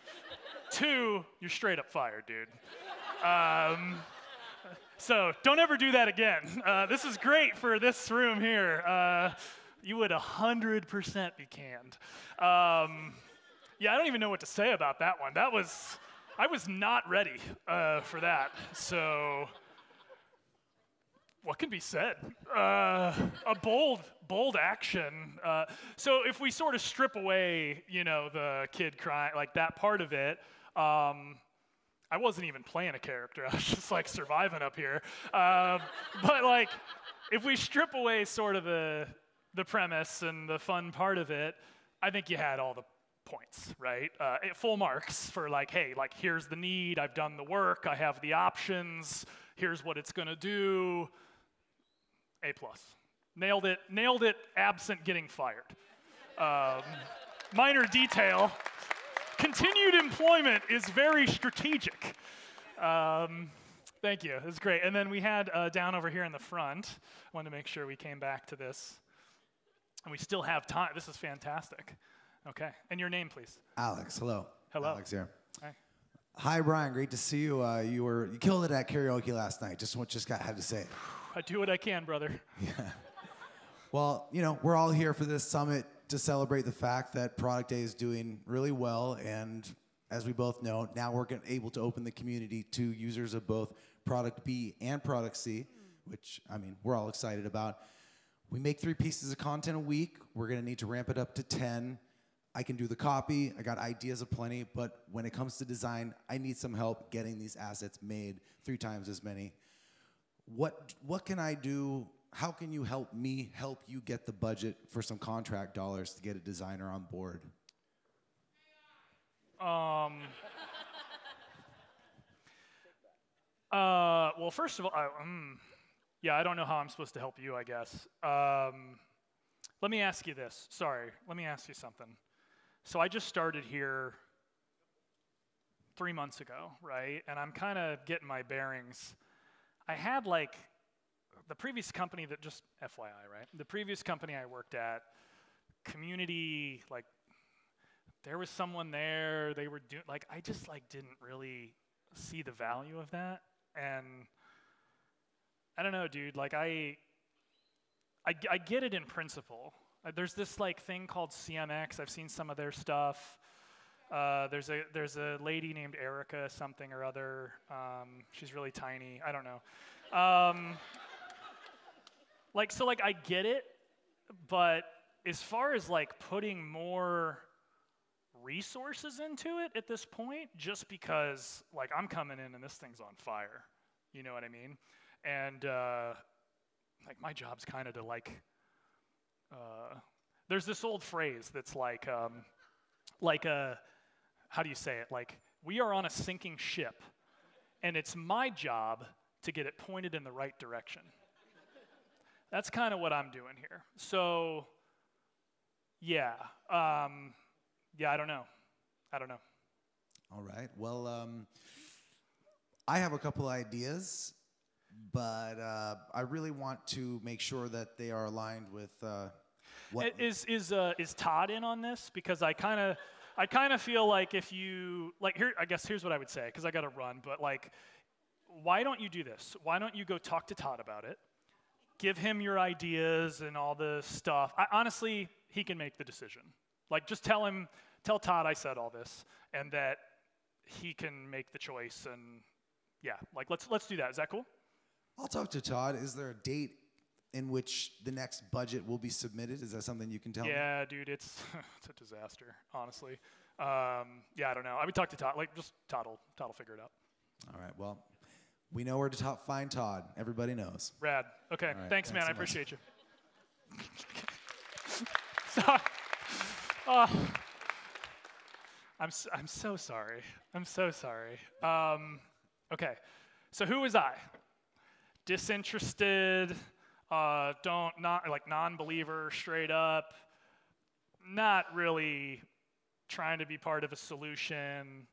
Two, you're straight up fired, dude. So don't ever do that again. This is great for this room here. You would 100% be canned. Yeah, I don't even know what to say about that one. I was not ready for that. So what can be said? A bold action. So if we sort of strip away, the kid crying, like that part of it, I wasn't even playing a character. I was just like surviving up here. But like, if we strip away sort of the premise and the fun part of it, I think you had all the points, right? Full marks for like, hey, like here's the need, I've done the work, I have the options, here's what it's gonna do. A+. Nailed it absent getting fired. Minor detail. Continued employment is very strategic. Thank you, it was great. And then we had down over here in the front, wanted to make sure we came back to this. And we still have time, this is fantastic. Okay, and your name, please. Alex, hello. Hello. Alex here. Hi. Hi, Brian, great to see you. You killed it at karaoke last night, had to say it. I do what I can, brother. Yeah. Well, we're all here for this summit to celebrate the fact that Product Day is doing really well, and as we both know, now we're able to open the community to users of both Product B and Product C, which, we're all excited about. We make 3 pieces of content a week. We're gonna need to ramp it up to 10. I can do the copy, I got ideas aplenty, but when it comes to design, I need some help getting these assets made 3 times as many. What can I do? How can you help me help you get the budget for some contract dollars to get a designer on board? Well, first of all, I don't know how I'm supposed to help you, I guess. Let me ask you this. Sorry, let me ask you something. So I just started here 3 months ago, right? And I'm kind of getting my bearings. I had like the previous company that just FYI, right? The previous company I worked at, community, like there was someone there, they were doing, like I just like didn't really see the value of that. And I don't know, dude, like I get it in principle. There's this like thing called CMX. I've seen some of their stuff. There's a lady named Erica something or other. She's really tiny. I don't know. I get it, but as far as like putting more resources into it at this point, just because like I'm coming in and this thing's on fire, you know what I mean? And like my job's kind of to like. There's this old phrase that's like how do you say it? Like, we are on a sinking ship, and it's my job to get it pointed in the right direction. That's kind of what I'm doing here. So, yeah. I don't know. All right. Well, I have a couple ideas, but I really want to make sure that they are aligned with what is Todd in on this? Because I kind of feel like if you like here, I guess here's what I would say, because I got to run. But like, why don't you do this? Why don't you go talk to Todd about it? Give him your ideas and all the stuff. Honestly, he can make the decision. Like, just tell Todd I said all this, and that he can make the choice. And yeah, like let's do that. Is that cool? I'll talk to Todd. Is there a date in which the next budget will be submitted? Is that something you can tell me? Yeah, dude, it's a disaster, honestly. I don't know. I would talk to Todd. Like, just Todd will figure it out. All right, well, we know where to find Todd. Everybody knows. Rad. Okay, All right, thanks, man. so I much. appreciate you. Sorry. Oh, I'm so sorry. I'm so sorry. Okay, so who was I? Disinterested, non-believer, straight up, not really trying to be part of a solution,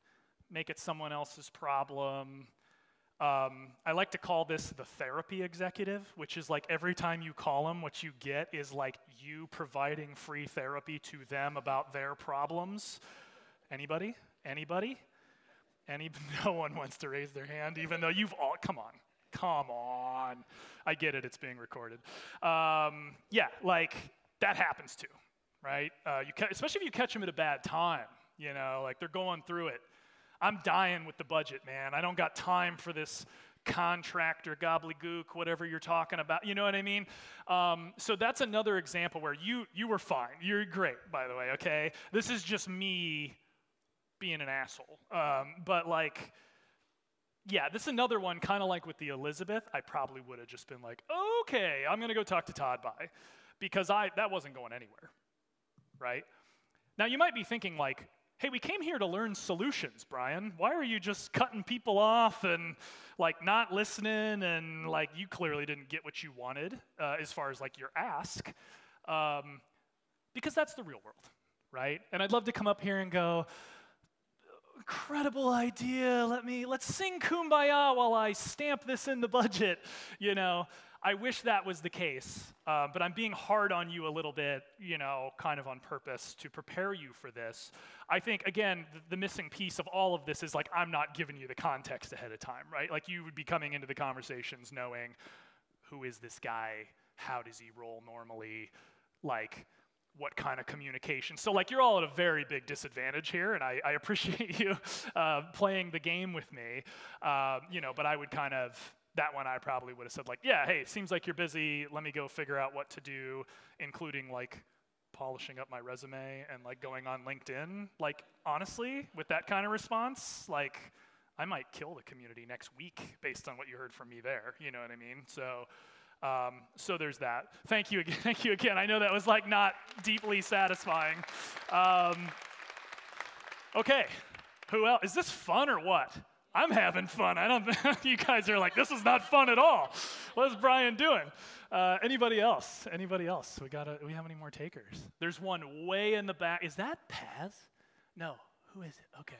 make it someone else's problem. I like to call this the therapy executive, which is like every time you call them, what you get is like you providing free therapy to them about their problems. Anybody? Anybody? No one wants to raise their hand, even though you've all, come on. I get it, it's being recorded. Yeah, like that happens too, right? Especially if you catch them at a bad time, you know, like they're going through it. I'm dying with the budget, man. I don't got time for this contractor gobbledygook, whatever you're talking about. You know what I mean? So that's another example where you were fine. You're great, by the way, okay? This is just me being an asshole. But like, yeah, this is another one, kind of like with the Elizabeth. I probably would have just been like, okay, I'm going to go talk to Todd Bye, because that wasn't going anywhere, right? Now, you might be thinking like, hey, we came here to learn solutions, Brian. Why are you just cutting people off and like not listening, and like you clearly didn't get what you wanted as far as like your ask? Because that's the real world, right? And I'd love to come up here and go, incredible idea, let's sing Kumbaya while I stamp this in the budget, you know. I wish that was the case, but I'm being hard on you a little bit, you know, kind of on purpose to prepare you for this. I think, again, the missing piece of all of this is like I'm not giving you the context ahead of time, right? Like you would be coming into the conversations knowing who is this guy, how does he roll normally, like what kind of communication. So like you're all at a very big disadvantage here, and I appreciate you playing the game with me, you know, but I would kind of, that one I probably would have said like, yeah, hey, it seems like you're busy, let me go figure out what to do, including like polishing up my resume and like going on LinkedIn. Like honestly, with that kind of response, like I might kill the community next week based on what you heard from me there, you know what I mean? So there's that. Thank you again. I know that was like not deeply satisfying. Okay, who else? Is this fun or what? I'm having fun. I don't. You guys are like, this is not fun at all. What is Brian doing? Anybody else? Anybody else? We have any more takers? There's one way in the back. Is that Paz? No. Who is it? Okay.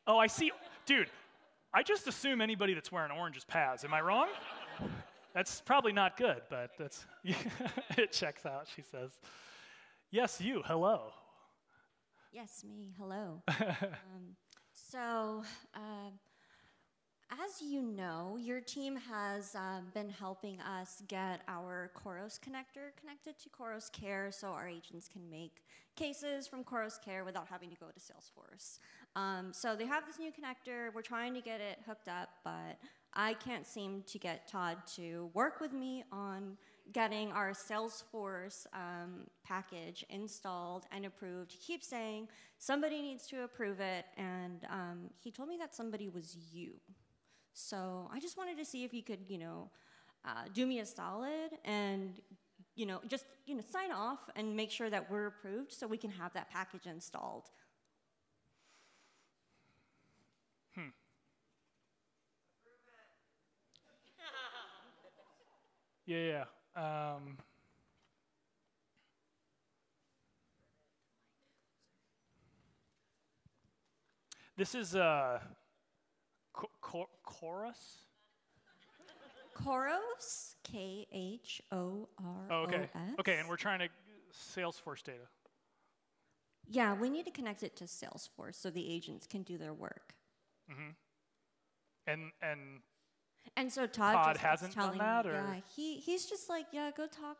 Oh, I see. Dude, I just assume anybody that's wearing orange is Paz. Am I wrong? That's probably not good, but that's it checks out, she says. Yes, you, hello. Yes, me, hello. As you know, your team has been helping us get our Khoros connector connected to Khoros Care so our agents can make cases from Khoros Care without having to go to Salesforce. So they have this new connector. We're trying to get it hooked up, but I can't seem to get Todd to work with me on getting our Salesforce package installed and approved. He keeps saying somebody needs to approve it, and he told me that somebody was you. So I just wanted to see if you could, do me a solid and, just, sign off and make sure that we're approved so we can have that package installed. Yeah. This is Khoros? Khoros, Khoros. Oh, okay. Okay, and we're trying to Salesforce data. Yeah, we need to connect it to Salesforce so the agents can do their work. Mm-hmm. And so Todd hasn't done that, or? Yeah, he's just like, yeah, go talk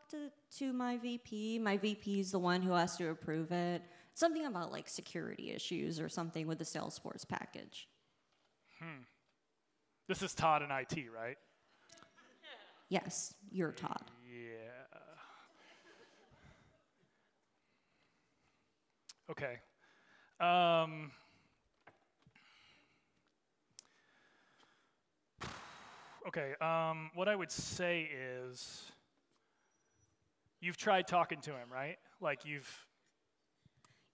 to my VP. My VP is the one who has to approve it. Something about like security issues or something with the Salesforce package. This is Todd in IT, right? Yes, you're Todd. Yeah. Okay. Okay, what I would say is, you've tried talking to him, right? Like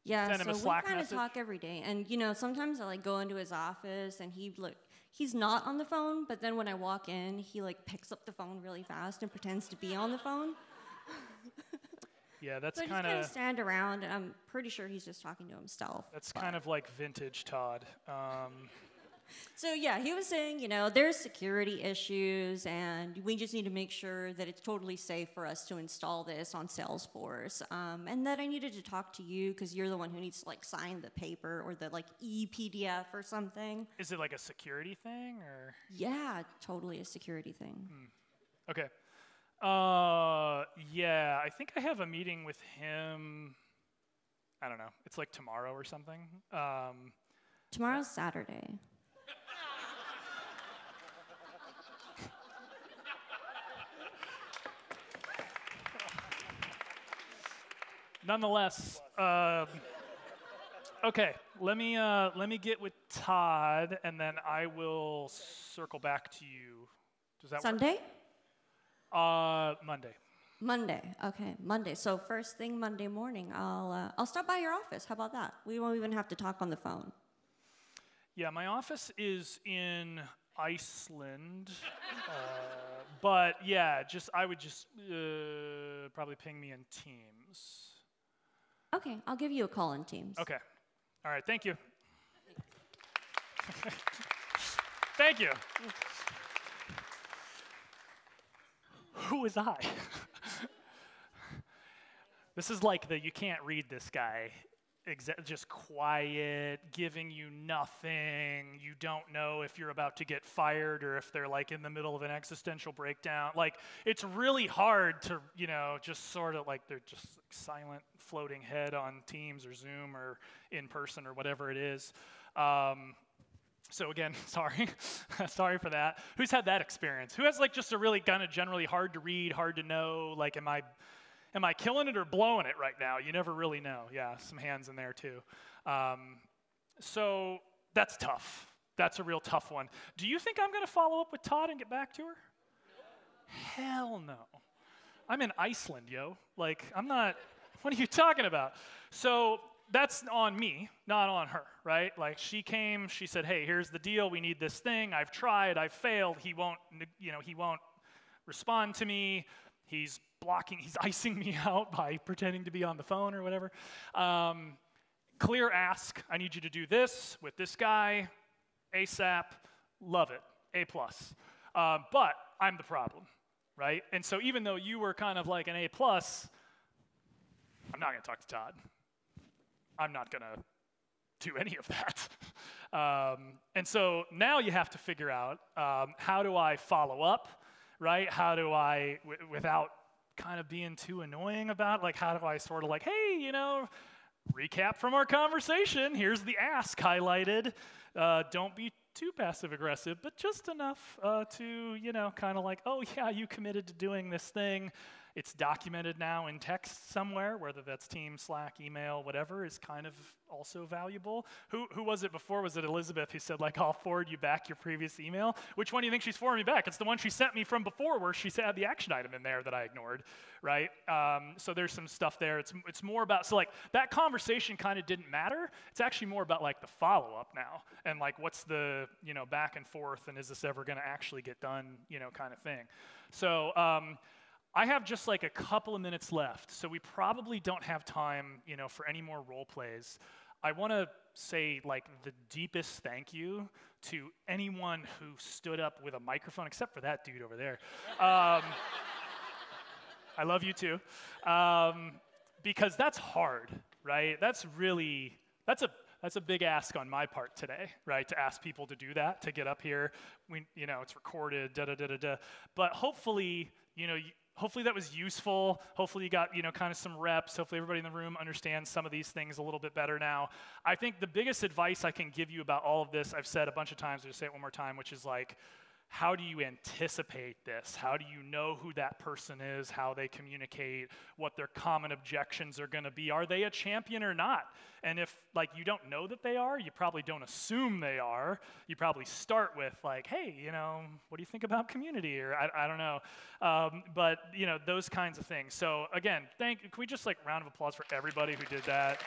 Yeah, send him a so we Slack kind of message? talk every day. And, sometimes I, go into his office, and he's not on the phone, but then when I walk in, he, picks up the phone really fast and pretends to be on the phone. Yeah, that's So I just kind kind of of, stand around, and I'm pretty sure he's just talking to himself. that's kind of like vintage Todd. So yeah, he was saying, there's security issues, and we just need to make sure that it's totally safe for us to install this on Salesforce, and that I needed to talk to you because you're the one who needs to sign the paper or the e-PDF or something. Is it like a security thing, or? Yeah, totally a security thing. Okay. Yeah, I think I have a meeting with him. I don't know. It's like tomorrow or something. Tomorrow's Saturday. Nonetheless, okay. Let me get with Todd, and then I will circle back to you. Does that Sunday? work? Monday. Monday. Okay, Monday. So first thing Monday morning, I'll stop by your office. How about that? We won't even have to talk on the phone. Yeah, my office is in Iceland, but yeah, I would just probably ping me in Teams. Okay, I'll give you a call in Teams. Okay. All right. Thank you. Thank you. Who was I? This is like the you can't read this guy. Just quiet, giving you nothing. You don't know if you're about to get fired or if they're in the middle of an existential breakdown. It's really hard to, just sort of they're just silent floating head on Teams or Zoom or in person or whatever it is. So again, sorry. Sorry for that. Who's had that experience? Who has just a really kind of generally hard to read, hard to know, am I killing it or blowing it right now? You never really know. Yeah, some hands in there too. So that's tough. That's a real tough one. Do you think I'm going to follow up with Todd and get back to her? Hell no. I'm in Iceland, yo. I'm not, what are you talking about? So that's on me, not on her, right? She came, she said, hey, here's the deal. We need this thing. I've tried. I've failed. He won't respond to me. He's icing me out by pretending to be on the phone or whatever. Clear ask, I need you to do this with this guy, ASAP, love it, A+. But I'm the problem, right? And so even though you were kind of an A+, I'm not gonna talk to Todd. I'm not gonna do any of that. And so now you have to figure out, how do I follow up? Right? How do I, without kind of being too annoying about, how do I sort of hey, recap from our conversation. Here's the ask highlighted. Don't be too passive aggressive, but just enough to, kind of oh yeah, you committed to doing this thing. It's documented now in text somewhere, whether that's Teams, Slack, email, whatever, is kind of also valuable. Who was it before? Was it Elizabeth who said, I'll forward you back your previous email? Which one do you think she's forwarding me back? It's the one she sent me from before where she had the action item in there that I ignored, right? So there's some stuff there. It's more about, so that conversation kind of didn't matter. It's actually more about the follow-up now and what's the, back and forth, and is this ever going to actually get done, kind of thing. So, I have just a couple of minutes left, so we probably don't have time, for any more role plays. I want to say the deepest thank you to anyone who stood up with a microphone, except for that dude over there. I love you too, because that's hard, right? That's a big ask on my part today, right? To ask people to do that, to get up here. It's recorded, da-da-da-da-da. But hopefully, hopefully that was useful. Hopefully you got, kind of some reps. Hopefully everybody in the room understands some of these things a little bit better now. I think the biggest advice I can give you about all of this, I've said a bunch of times, I'll just say it one more time, which is how do you anticipate this? How do you know who that person is, how they communicate, what their common objections are going to be? Are they a champion or not? And if like you don't know that they are, you probably don't assume they are. You probably start with like, hey, you know, what do you think about community? Or I don't know. But you know, those kinds of things. So again, can we just like round of applause for everybody who did that?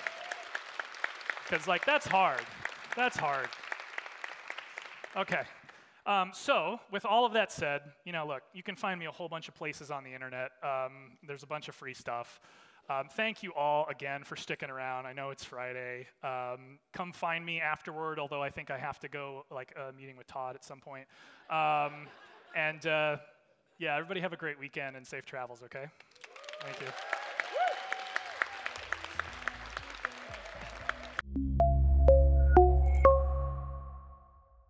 Because like that's hard. That's hard. Okay. So, with all of that said, you know, look, you can find me a whole bunch of places on the internet. There's a bunch of free stuff. Thank you all again for sticking around. I know it's Friday. Come find me afterward, although I think I have to go like a meeting with Todd at some point. Yeah, everybody have a great weekend and safe travels, okay? Thank you.